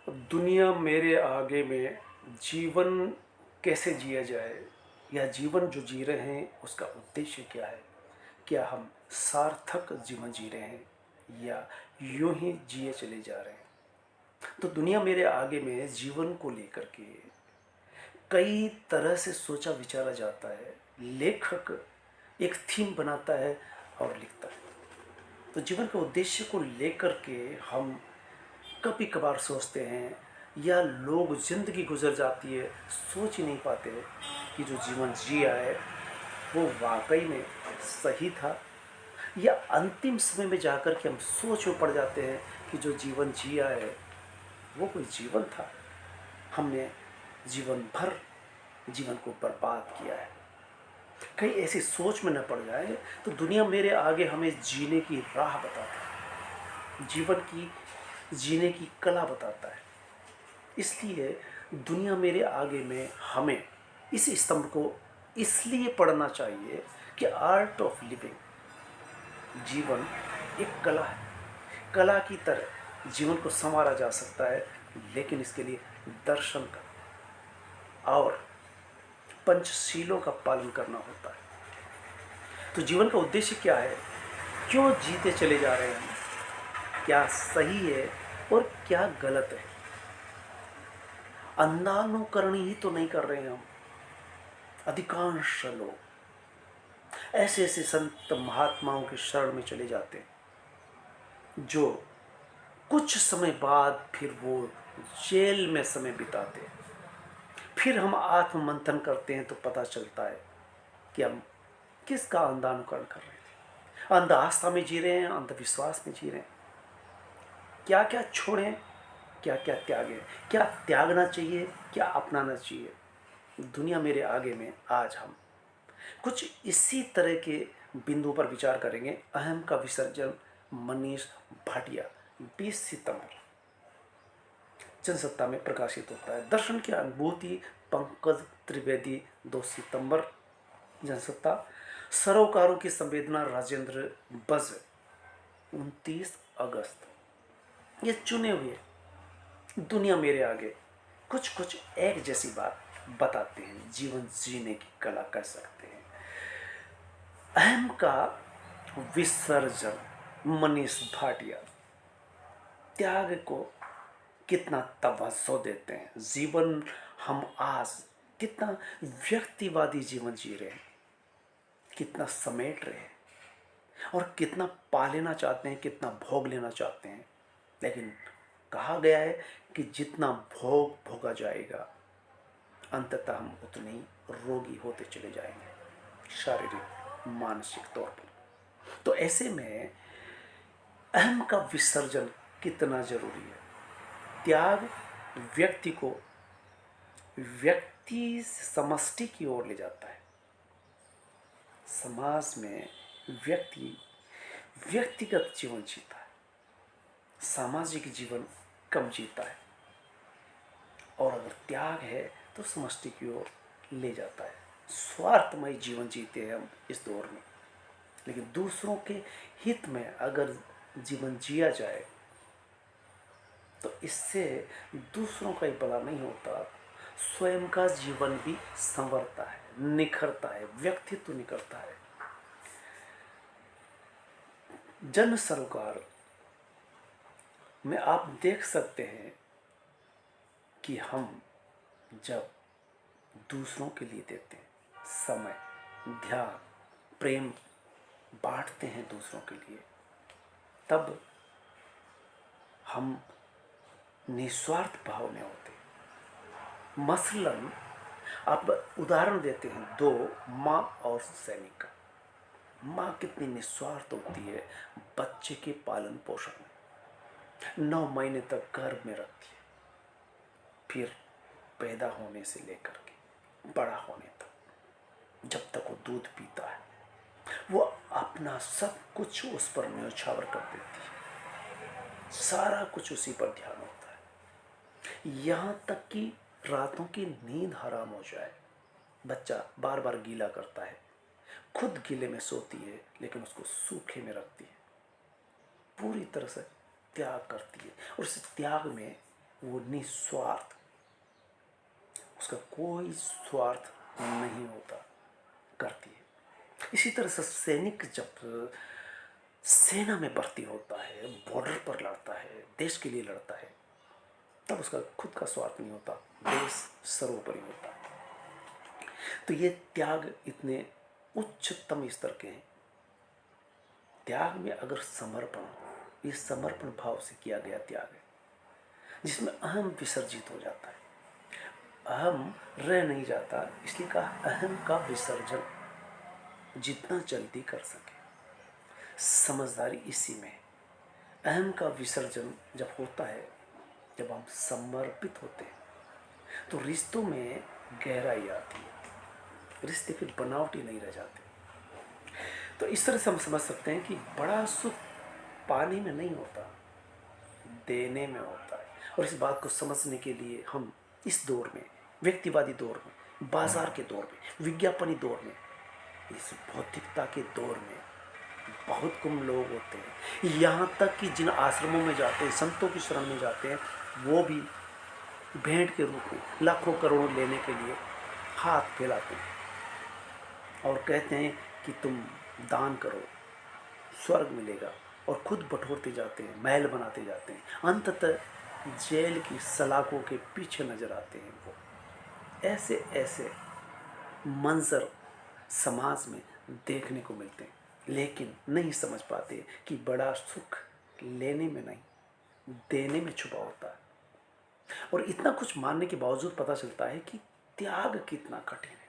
दुनिया मेरे आगे में जीवन कैसे जिया जाए या जीवन जो जी रहे हैं उसका उद्देश्य क्या है? क्या हम सार्थक जीवन जी रहे हैं या यूं ही जिए चले जा रहे हैं? तो दुनिया मेरे आगे में जीवन को लेकर के कई तरह से सोचा विचारा जाता है। लेखक एक थीम बनाता है और लिखता है। तो जीवन के उद्देश्य को लेकर के हम कभी कभार सोचते हैं या लोग ज़िंदगी गुजर जाती है, सोच ही नहीं पाते कि जो जीवन जिया है वो वाकई में सही था, या अंतिम समय में जाकर के हम सोच में पड़ जाते हैं कि जो जीवन जिया है वो कोई जीवन था, हमने जीवन भर जीवन को बर्बाद किया है। कहीं ऐसी सोच में न पड़ जाए तो दुनिया मेरे आगे हमें जीने की राह बताता है, जीवन की जीने की कला बताता है। इसलिए दुनिया मेरे आगे में हमें इस स्तंभ को इसलिए पढ़ना चाहिए कि आर्ट ऑफ लिविंग, जीवन एक कला है। कला की तरह जीवन को संवारा जा सकता है, लेकिन इसके लिए दर्शन का और पंचशीलों का पालन करना होता है। तो जीवन का उद्देश्य क्या है? क्यों जीते चले जा रहे हैं? क्या सही है और क्या गलत है? अंधानुकरण ही तो नहीं कर रहे हैं हम। अधिकांश लोग ऐसे ऐसे संत महात्माओं के शरण में चले जाते हैं जो कुछ समय बाद फिर वो जेल में समय बिताते हैं। फिर हम आत्म मंथन करते हैं तो पता चलता है कि हम किसका अंधानुकरण कर रहे थे। अंध आस्था में जी रहे हैं, अंधविश्वास में जी रहे हैं। क्या क्या छोड़ें, क्या क्या त्यागें, क्या त्यागना चाहिए, क्या अपनाना चाहिए? दुनिया मेरे आगे में आज हम कुछ इसी तरह के बिंदु पर विचार करेंगे। अहम का विसर्जन, मनीष भाटिया, 20 सितंबर जनसत्ता में प्रकाशित होता है। दर्शन की अनुभूति, पंकज त्रिवेदी, 2 सितंबर जनसत्ता। सरोकारों की संवेदना, राजेंद्र बज, 29 अगस्त। ये चुने हुए दुनिया मेरे आगे कुछ कुछ एक जैसी बात बताते हैं, जीवन जीने की कला कह सकते हैं। अहम का विसर्जन, मनीष भाटिया, त्याग को कितना तवज्जो देते हैं। जीवन हम आज कितना व्यक्तिवादी जीवन जी रहे हैं, कितना समेट रहे हैं और कितना पा लेना चाहते हैं, कितना भोग लेना चाहते हैं। लेकिन कहा गया है कि जितना भोग भोगा जाएगा अंततः हम उतने ही रोगी होते चले जाएंगे, शारीरिक मानसिक तौर पर। तो ऐसे में अहम का विसर्जन कितना जरूरी है। त्याग व्यक्ति को व्यक्ति समष्टि की ओर ले जाता है। समाज में व्यक्ति व्यक्तिगत जीवन जीता है, सामाजिक जीवन कम जीता है। और अगर त्याग है तो समष्टि की ओर ले जाता है। स्वार्थमय जीवन जीते हैं हम इस दौर में। लेकिन दूसरों के हित में अगर जीवन जिया जाए तो इससे दूसरों का ही भला नहीं होता, स्वयं का जीवन भी संवरता है, निखरता है, व्यक्तित्व निखरता है। जन सरोकार में आप देख सकते हैं कि हम जब दूसरों के लिए देते हैं समय, ध्यान, प्रेम बांटते हैं दूसरों के लिए, तब हम निस्वार्थ भाव में होते हैं। मसलन आप उदाहरण देते हैं दो माँ और सैनिक का। माँ कितनी निस्वार्थ होती है बच्चे के पालन पोषण में, 9 महीने तक गर्भ में रखती है, फिर पैदा होने से लेकर के बड़ा होने तक, जब तक वो दूध पीता है, वो अपना सब कुछ उस पर न्यौछावर कर देती है। सारा कुछ उसी पर ध्यान होता है, यहाँ तक कि रातों की नींद हराम हो जाए। बच्चा बार बार गीला करता है, खुद गीले में सोती है लेकिन उसको सूखे में रखती है, पूरी तरह से त्याग करती है। और इस त्याग में वो निस्वार्थ, उसका कोई स्वार्थ नहीं होता, करती है। इसी तरह से सैनिक जब सेना में भर्ती होता है, बॉर्डर पर लड़ता है, देश के लिए लड़ता है, तब उसका खुद का स्वार्थ नहीं होता, देश सर्वोपरि होता है। तो ये त्याग इतने उच्चतम स्तर के हैं। त्याग में अगर समर्पण, ये समर्पण भाव से किया गया त्याग है, जिसमें अहम विसर्जित हो जाता है। अहम रह नहीं जाता, इसलिए कहा अहम का विसर्जन जितना जल्दी कर सके। समझदारी इसी में है। अहम का विसर्जन जब होता है, जब हम समर्पित होते हैं, तो रिश्तों में गहराई आती है, रिश्ते फिर बनावटी नहीं रह जाते। तो इस तरह से हम समझ सकते हैं कि बड़ा सुख पाने में नहीं होता, देने में होता है। और इस बात को समझने के लिए हम इस दौर में, व्यक्तिवादी दौर में, बाजार के दौर में, विज्ञापनी दौर में, इस भौतिकता के दौर में बहुत कम लोग होते हैं। यहाँ तक कि जिन आश्रमों में जाते हैं, संतों की शरण में जाते हैं, वो भी भेंट के रूप में लाखों करोड़ों लेने के लिए हाथ फैलाते हैं और कहते हैं कि तुम दान करो, स्वर्ग मिलेगा, और खुद बटोरते जाते हैं, महल बनाते जाते हैं। अंततः जेल की सलाखों के पीछे नजर आते हैं वो। ऐसे ऐसे मंजर समाज में देखने को मिलते हैं, लेकिन नहीं समझ पाते कि बड़ा सुख लेने में नहीं, देने में छुपा होता है। और इतना कुछ मानने के बावजूद पता चलता है कि त्याग कितना कठिन है।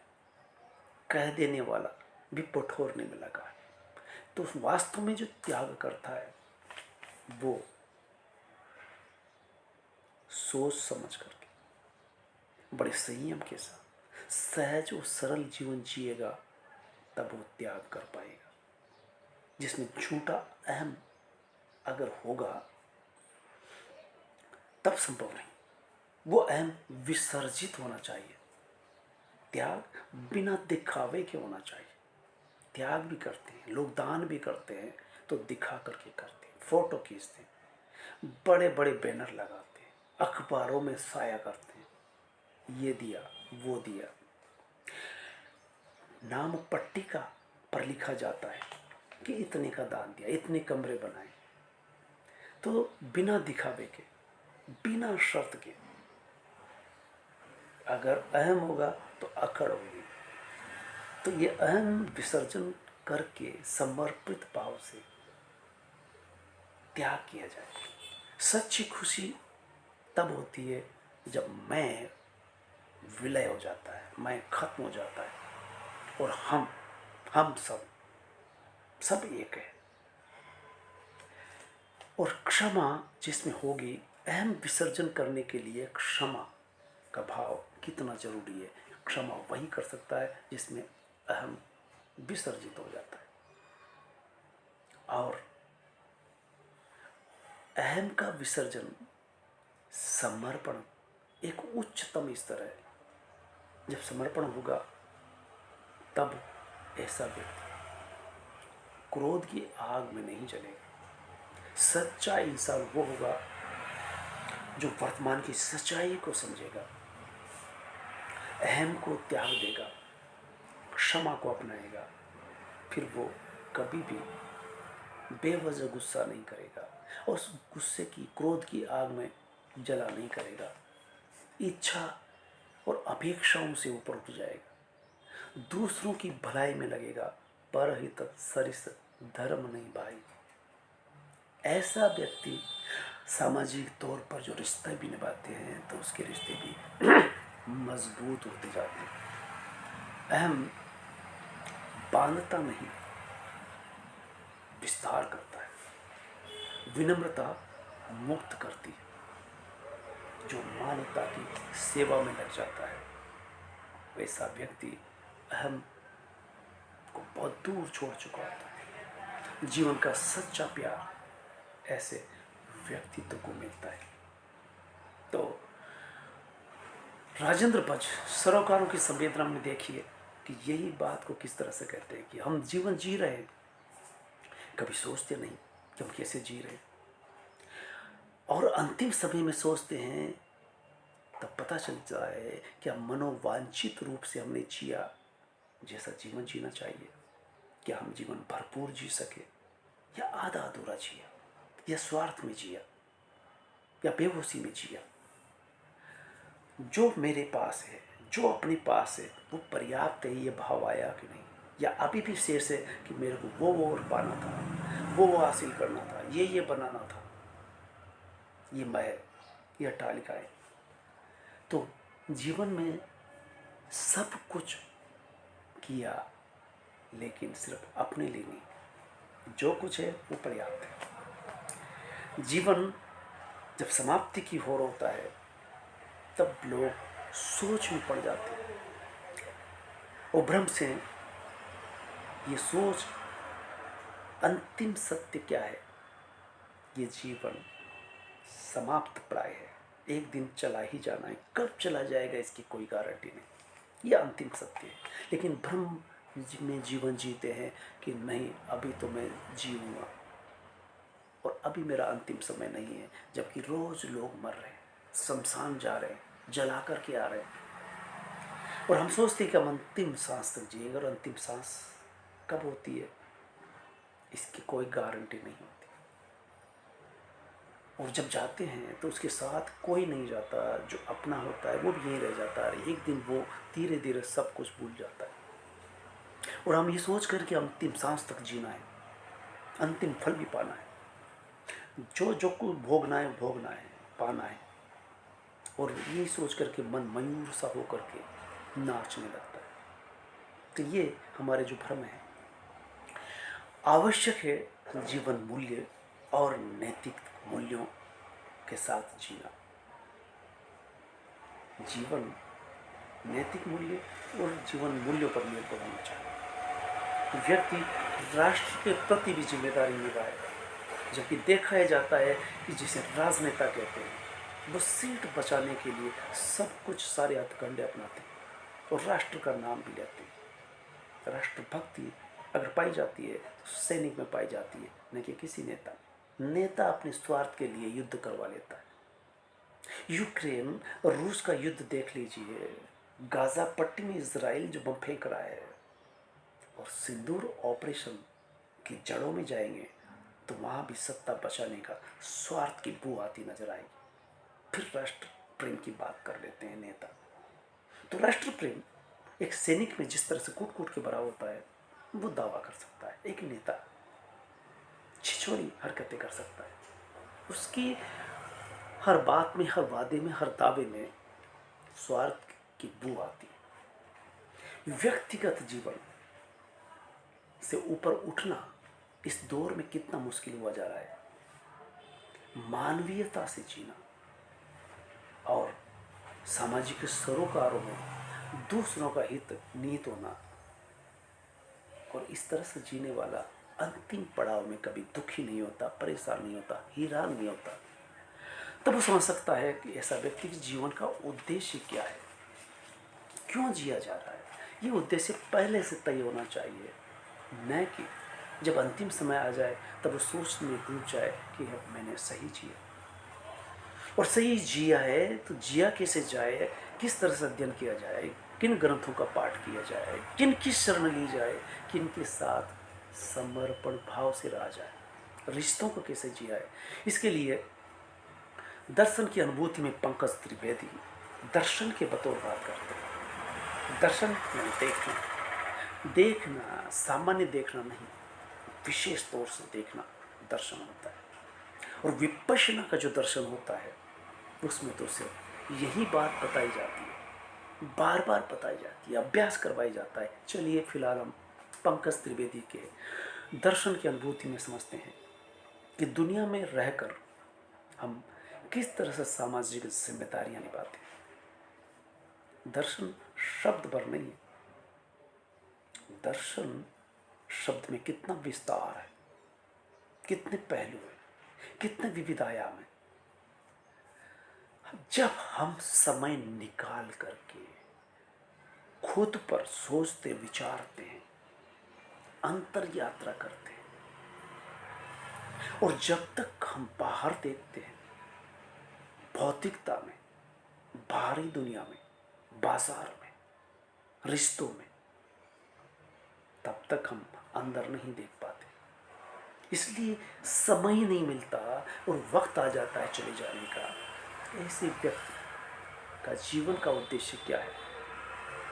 कह देने वाला भी कठोरने में लगा है। तो वास्तव में जो त्याग करता है, वो सोच समझ करके, बड़े संयम के साथ, सहज और सरल जीवन जिएगा, तब वो त्याग कर पाएगा। जिसमें झूठा अहम अगर होगा, तब संभव नहीं। वो अहम विसर्जित होना चाहिए। त्याग बिना दिखावे के होना चाहिए। त्याग भी करते हैं लोग, दान भी करते हैं, तो दिखा करके करते हैं, फोटो खींचते हैं, बड़े बड़े बैनर लगाते हैं, अखबारों में साया करते हैं, ये दिया वो दिया, नाम पट्टिका पर लिखा जाता है कि इतने का दान दिया, इतने कमरे बनाए। तो बिना दिखावे के, बिना शर्त के, अगर अहम होगा तो अकड़ होगी। तो ये अहम विसर्जन करके समर्पित भाव से त्याग किया जाए। सच्ची खुशी तब होती है जब मैं विलय हो जाता है, मैं खत्म हो जाता है, और हम सब एक है। और क्षमा जिसमें होगी, अहम विसर्जन करने के लिए क्षमा का भाव कितना जरूरी है। क्षमा वही कर सकता है जिसमें अहम विसर्जित हो जाता है। और अहम का विसर्जन, समर्पण एक उच्चतम स्तर है। जब समर्पण होगा, तब ऐसा व्यक्ति क्रोध की आग में नहीं जलेगा। सच्चा इंसान वो होगा जो वर्तमान की सच्चाई को समझेगा, अहम को त्याग देगा, क्षमा को अपनाएगा। फिर वो कभी भी बेवजह गुस्सा नहीं करेगा, और उस गुस्से की, क्रोध की आग में जला नहीं करेगा। इच्छा और अपेक्षाओं से ऊपर उठ जाएगा, दूसरों की भलाई में लगेगा। परहित सरिस धर्म नहीं भाई। ऐसा व्यक्ति सामाजिक तौर पर जो रिश्ते भी निभाते हैं, तो उसके रिश्ते भी मजबूत होते जाते हैं। अहम बांधता नहीं, विस्तार करता है। विनम्रता मुक्त करती है। जो मानवता की सेवा में लग जाता है, वैसा व्यक्ति अहम को बहुत दूर छोड़ चुका होता है। जीवन का सच्चा प्यार ऐसे व्यक्तित्व को मिलता है। तो राजेंद्र भज सरोकारों की संवेदना में देखिए कि यही बात को किस तरह से कहते हैं कि हम जीवन जी रहे हैं, कभी सोचते नहीं कि हम कैसे जी रहे हैं। और अंतिम समय में सोचते हैं, तब पता चलता है कि हम मनोवांछित रूप से हमने जिया जैसा जीवन जीना चाहिए। क्या हम जीवन भरपूर जी सके, या आधा अधूरा जिया, या स्वार्थ में जिया, या बेहोशी में जिया। जो मेरे पास है, जो अपने पास है, वो पर्याप्त है, ये भाव आया कि नहीं, या अभी भी शेष है कि मेरे को वो और पाना था, वो हासिल करना था, ये बनाना था, ये महल, ये अट्टालिकाएं। तो जीवन में सब कुछ किया, लेकिन सिर्फ अपने लिए नहीं। जो कुछ है वो पर्याप्त है। जीवन जब समाप्ति की ओर होता है, तब लोग सोच में पड़ जाते हैं, और भ्रम से ये सोच अंतिम सत्य क्या है, ये जीवन समाप्त प्राय है, एक दिन चला ही जाना है, कब चला जाएगा इसकी कोई गारंटी नहीं, ये अंतिम सत्य है। लेकिन भ्रम में जीवन जीते हैं कि नहीं, अभी तो मैं जीऊँगा, और अभी मेरा अंतिम समय नहीं है, जबकि रोज लोग मर रहे हैं, शमशान जा रहे हैं, जला कर के आ रहे हैं, और हम सोचते हैं कि हम अंतिम सांस तक जिएंगे, और अंतिम सांस कब होती है इसकी कोई गारंटी नहीं होती। और जब जाते हैं तो उसके साथ कोई नहीं जाता, जो अपना होता है वो भी यहीं रह जाता है। एक दिन वो धीरे धीरे सब कुछ भूल जाता है, और हम ये सोच कर कि अंतिम सांस तक जीना है, अंतिम फल भी पाना है, जो जो कुछ भोगना है भोगना है, पाना है, और ये सोच कर के मन मयूर सा होकर के नाचने लगता है। तो ये हमारे जो भ्रम है। आवश्यक है जीवन मूल्य और नैतिक मूल्यों के साथ जीना। जीवन नैतिक मूल्य और जीवन मूल्यों पर निर्भर होना चाहिए। व्यक्ति राष्ट्र के प्रति भी जिम्मेदारी निभाएगा, जबकि देखा जाता है कि जिसे राजनेता कहते हैं, वो सीट बचाने के लिए सब कुछ सारे हथकंडे अपनाते हैं, और राष्ट्र का नाम भी लेते हैं। राष्ट्रभक्ति अगर पाई जाती है तो सैनिक में पाई जाती है, न कि किसी नेता। नेता अपने स्वार्थ के लिए युद्ध करवा लेता है। यूक्रेन और रूस का युद्ध देख लीजिए, गाजा पट्टी में इजराइल जो बम फेंक रहा है, और सिंदूर ऑपरेशन की जड़ों में जाएंगे तो वहाँ भी सत्ता बचाने का स्वार्थ की बू आती नजर आएगी। फिर राष्ट्र प्रेम की बात कर लेते हैं नेता। तो राष्ट्र प्रेम एक सैनिक में जिस तरह से कूट कूट के भरा होता है, वो दावा कर सकता है। एक नेता छिछोरी हरकतें कर सकता है, उसकी हर बात में, हर वादे में, हर दावे में स्वार्थ की बू आती है। व्यक्तिगत जीवन से ऊपर उठना इस दौर में कितना मुश्किल हुआ जा रहा है। मानवीयता से जीना और सामाजिक सरोकारों में दूसरों का हित नीत होना, और इस तरह से जीने वाला अंतिम पड़ाव में कभी दुखी नहीं होता, परेशान नहीं होता, हैरान नहीं होता। तब वो समझ सकता है कि ऐसा व्यक्ति के जीवन का उद्देश्य क्या है, क्यों जिया जा रहा है। ये उद्देश्य पहले से तय होना चाहिए, न कि जब अंतिम समय आ जाए तब वो सोचने में डूब जाए कि अब मैंने सही जिया। और सही जिया है तो जिया कैसे जाए, किस तरह से अध्ययन किया जाए, किन ग्रंथों का पाठ किया जाए, किन की शरण ली जाए, किन के साथ समर्पण भाव से रहा जाए, रिश्तों को कैसे जिया है। इसके लिए दर्शन की अनुभूति में पंकज त्रिवेदी दर्शन के बतौर बात करते हैं। दर्शन यानी देखना, देखना सामान्य देखना नहीं, विशेष तौर से देखना दर्शन होता है। और विपश्यना का जो दर्शन होता है, उसमें तो सिर्फ यही बात बताई जाती है, बार बार बताई जाती है, अभ्यास करवाई जाता है। चलिए फिलहाल हम पंकज त्रिवेदी के दर्शन की अनुभूति में समझते हैं कि दुनिया में रहकर हम किस तरह से सामाजिक जिम्मेदारियां निभाते हैं। दर्शन शब्द भर नहीं है, दर्शन शब्द में कितना विस्तार है, कितने पहलू हैं, कितने विविध आयाम हैं। जब हम समय निकाल करके खुद पर सोचते विचारते हैं, अंतर यात्रा करते हैं, और जब तक हम बाहर देखते हैं भौतिकता में, बाहरी दुनिया में, बाजार में, रिश्तों में, तब तक हम अंदर नहीं देख पाते। इसलिए समय नहीं मिलता और वक्त आ जाता है चले जाने का। ऐसे व्यक्ति का जीवन का उद्देश्य क्या है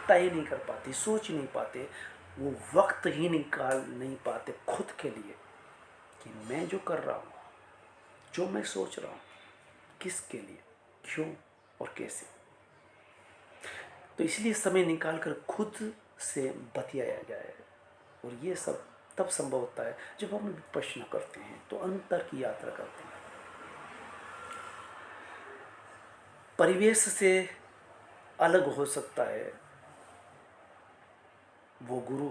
तय नहीं कर पाते, सोच नहीं पाते, वो वक्त ही निकाल नहीं पाते खुद के लिए कि मैं जो कर रहा हूँ, जो मैं सोच रहा हूँ, किसके लिए, क्यों और कैसे। तो इसलिए समय निकाल कर खुद से बतियाया जाए। और ये सब तब संभव होता है जब हम विपश्यना करते हैं, तो अंतर की यात्रा करते हैं। परिवेश से अलग हो सकता है वो गुरु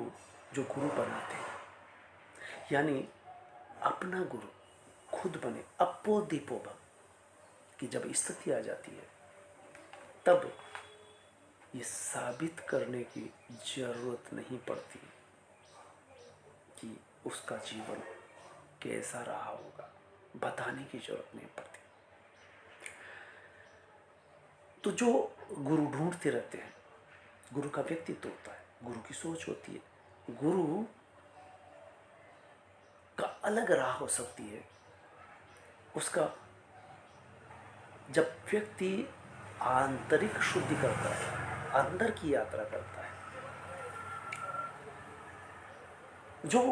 जो गुरु बनाते हैं, यानी अपना गुरु खुद बने। अपो दीपो भव कि जब स्थिति आ जाती है तब ये साबित करने की जरूरत नहीं पड़ती कि उसका जीवन कैसा रहा होगा, बताने की जरूरत नहीं पड़ती। तो जो गुरु ढूंढते रहते हैं, गुरु का व्यक्तित्व होता है, गुरु की सोच होती है, गुरु का अलग राह हो सकती है। उसका जब व्यक्ति आंतरिक शुद्धि करता है, अंदर की यात्रा करता है, जो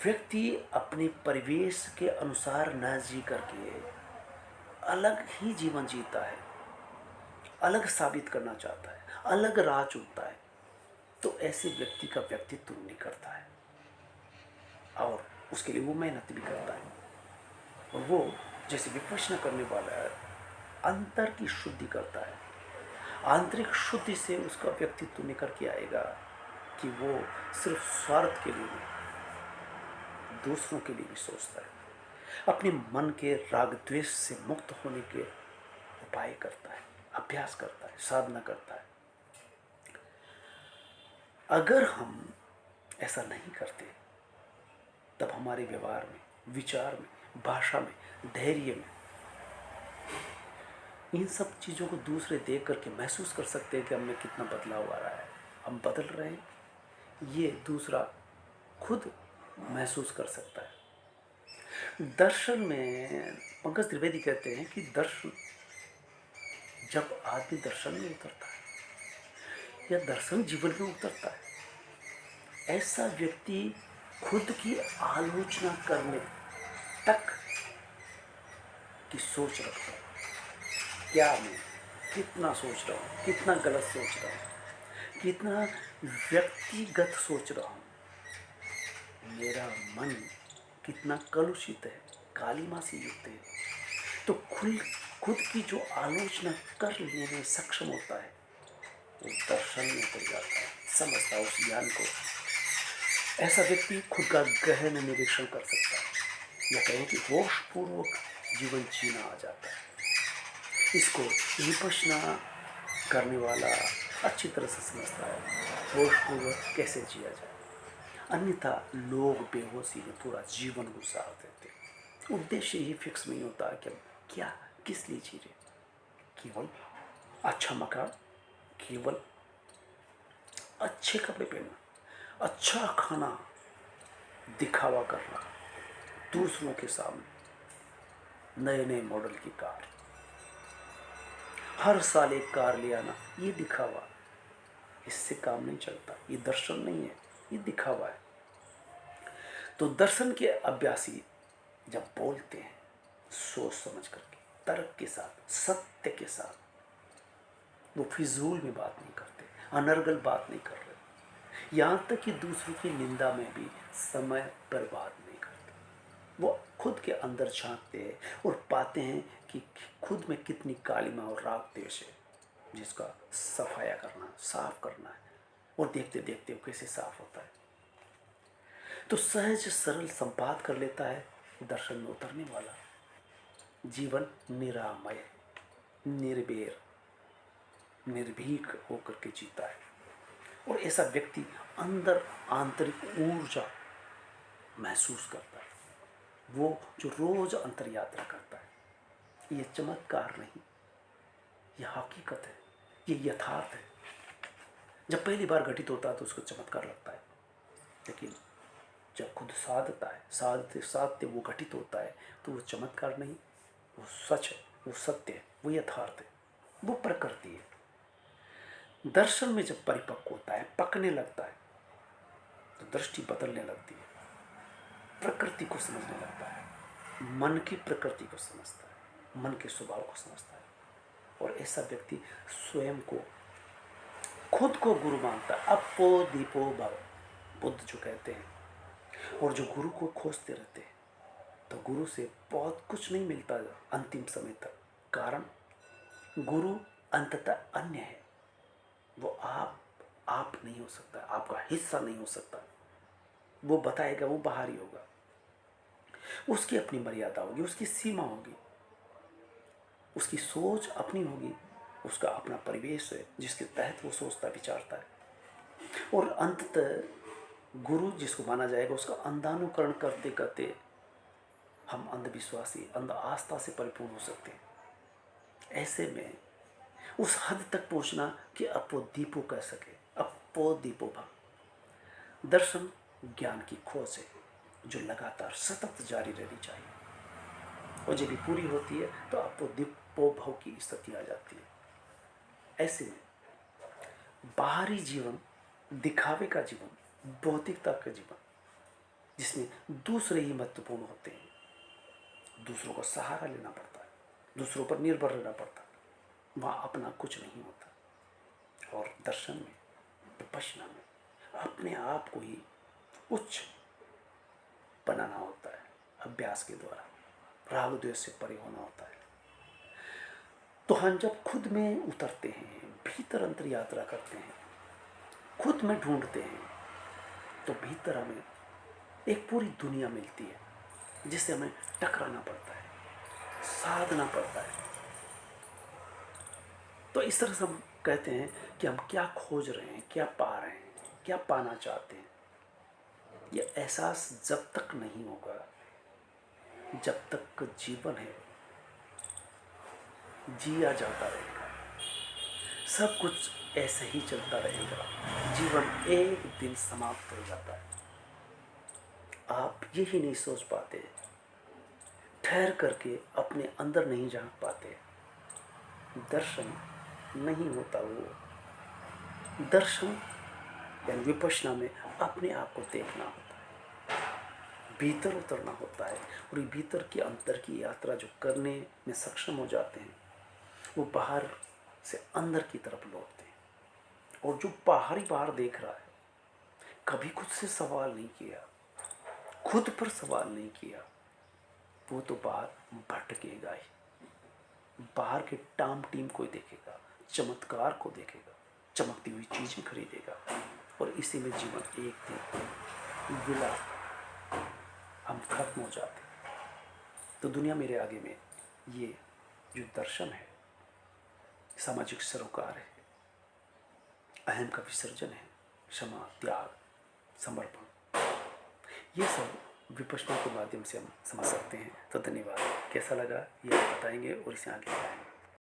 व्यक्ति अपने परिवेश के अनुसार न जी करके अलग ही जीवन जीता है, अलग साबित करना चाहता है, अलग राह चुनता है, तो ऐसे व्यक्ति का व्यक्तित्व निखरता है और उसके लिए वो मेहनत भी करता है। और वो जैसे विपश्यना करने वाला है, अंतर की शुद्धि करता है। आंतरिक शुद्धि से उसका व्यक्तित्व निखर के आएगा कि वो सिर्फ स्वार्थ के लिए नहीं, दूसरों के लिए भी सोचता है, अपने मन के राग द्वेष से मुक्त होने के उपाय करता है, अभ्यास करता है, साधना करता है। अगर हम ऐसा नहीं करते तब हमारे व्यवहार में, विचार में, भाषा में, धैर्य में, इन सब चीज़ों को दूसरे देख करके महसूस कर सकते हैं कि हमें कितना बदलाव आ रहा है, हम बदल रहे हैं। ये दूसरा खुद महसूस कर सकता है। दर्शन में पंकज त्रिवेदी कहते हैं कि दर्शन, जब आदमी दर्शन में उतरता है या दर्शन जीवन में उतरता है, ऐसा व्यक्ति खुद की आलोचना करने तक की सोच रखता है। क्या मैं कितना सोच रहा हूँ, कितना गलत सोच रहा हूँ, कितना व्यक्तिगत सोच रहा हूँ, मेरा मन कितना कलुषित है, कालिमा से युक्त है। तो खुद की जो आलोचना कर लेने में सक्षम होता है, वो दर्शन में उतर जाता है, समझता है उस ज्ञान को। ऐसा व्यक्ति खुद का गहन निरीक्षण कर सकता है, या कहें कि होशपूर्वक जीवन जीना आ जाता है। इसको विपश्यना करने वाला अच्छी तरह से समझता है होशपूर्वक कैसे जिया जाए। अन्यथा लोग बेहोशी में पूरा जीवन गुजार देते हैं। उद्देश्य ही फिक्स नहीं होता कि हम क्या, किस लिए जी रहे। केवल अच्छा मकान, केवल अच्छे कपड़े पहनना, अच्छा खाना, दिखावा करना, दूसरों के सामने नए नए मॉडल की कार, हर साल एक कार ले आना, ये दिखावा, इससे काम नहीं चलता। ये दर्शन नहीं है, ये दिखावा है। तो दर्शन के अभ्यासी जब बोलते हैं सोच समझ करके, तर्क के साथ, सत्य के साथ, वो फिजूल में बात नहीं करते, अनर्गल बात नहीं कर रहे, यहाँ तक कि दूसरों की निंदा में भी समय बर्बाद नहीं करते। वो खुद के अंदर झांकते हैं और पाते हैं कि खुद में कितनी कालिमा और राग द्वेष है, जिसका सफाया करना, साफ करना है। और देखते देखते वो कैसे साफ होता है। तो सहज सरल संपाद कर लेता है दर्शन में उतरने वाला। जीवन निरामय, निर्भेर, निर्भीक होकर के जीता है। और ऐसा व्यक्ति अंदर आंतरिक ऊर्जा महसूस करता है, वो जो रोज अंतर यात्रा करता है। ये चमत्कार नहीं, ये हकीकत है, ये यथार्थ है। जब पहली बार घटित होता है तो उसको चमत्कार लगता है, लेकिन जब खुद साधता है, साधते साधते वो घटित होता है तो वो चमत्कार नहीं, वो सच है, वो सत्य है, वो यथार्थ है, वो प्रकृति है। दर्शन में जब परिपक्व होता है, पकने लगता है, तो दृष्टि बदलने लगती है, प्रकृति को समझने लगता है, मन की प्रकृति को समझता है, मन के स्वभाव को समझता है। और ऐसा व्यक्ति स्वयं को, खुद को गुरु मानता है। अपो दीपो भव, बुद्ध जो कहते हैं। और जो गुरु को खोजते रहते हैं तो गुरु से बहुत कुछ नहीं मिलता अंतिम समय तक। कारण गुरु अंततः अन्य है, वो आप नहीं हो सकता, आपका हिस्सा नहीं हो सकता। वो बताएगा, वो बाहरी होगा, उसकी अपनी मर्यादा होगी, उसकी सीमा होगी, उसकी सोच अपनी होगी, उसका अपना परिवेश है जिसके तहत वो सोचता विचारता है। और अंततः गुरु जिसको माना जाएगा उसका अंधानुकरण करते करते हम अंधविश्वासी, अंध आस्था से परिपूर्ण हो सकते हैं। ऐसे में उस हद तक पहुंचना कि अपो दीपो कह सके, अपो दीपो भव। दर्शन ज्ञान की खोज है जो लगातार सतत जारी रहनी चाहिए, और जब भी पूरी होती है तो अपो दीपो भव की स्थिति आ जाती है। ऐसे में बाहरी जीवन, दिखावे का जीवन, भौतिकता का जीवन, जिसमें दूसरे ही महत्वपूर्ण होते हैं, दूसरों का सहारा लेना पड़ता है, दूसरों पर निर्भर रहना पड़ता है, वहाँ अपना कुछ नहीं होता। और दर्शन में, विपश्यना में अपने आप को ही उच्च बनाना होता है, अभ्यास के द्वारा राग द्वेष से परे होना होता है। तो हम जब खुद में उतरते हैं, भीतर अंतर यात्रा करते हैं, खुद में ढूंढते हैं, तो भीतर हमें एक पूरी दुनिया मिलती है जिससे हमें टकराना पड़ता है, साधना पड़ता है। तो इस तरह से हम कहते हैं कि हम क्या खोज रहे हैं, क्या पा रहे हैं, क्या पाना चाहते हैं। ये एहसास जब तक नहीं होगा, जब तक जीवन है, जिया जाता रहेगा, सब कुछ ऐसे ही चलता रहेगा, जीवन एक दिन समाप्त हो जाता है। आप यही नहीं सोच पाते, ठहर करके अपने अंदर नहीं झांक पाते। दर्शन नहीं होता वो। दर्शन यानी विपश्यना में अपने आप को देखना होता है, भीतर उतरना होता है। और ये भीतर की अंतर की यात्रा जो करने में सक्षम हो जाते हैं, वो बाहर से अंदर की तरफ लौटते हैं। और जो बाहर देख रहा है, कभी खुद से सवाल नहीं किया, खुद पर सवाल नहीं किया, वो तो बाहर भटकेगा ही। बाहर के टाम टीम को देखेगा, चमत्कार को देखेगा, चमकती हुई चीजें खरीदेगा, और इसी में जीवन एक दिन विला हम खत्म हो जाते। तो दुनिया मेरे आगे में ये जो दर्शन है, सामाजिक सरोकार है, अहम का विसर्जन है, क्षमा, त्याग, समर्पण, ये सब विपश्यना के माध्यम से हम समझ सकते हैं। तो धन्यवाद। कैसा लगा ये आप बताएंगे और इसे आगे बढ़ाएंगे।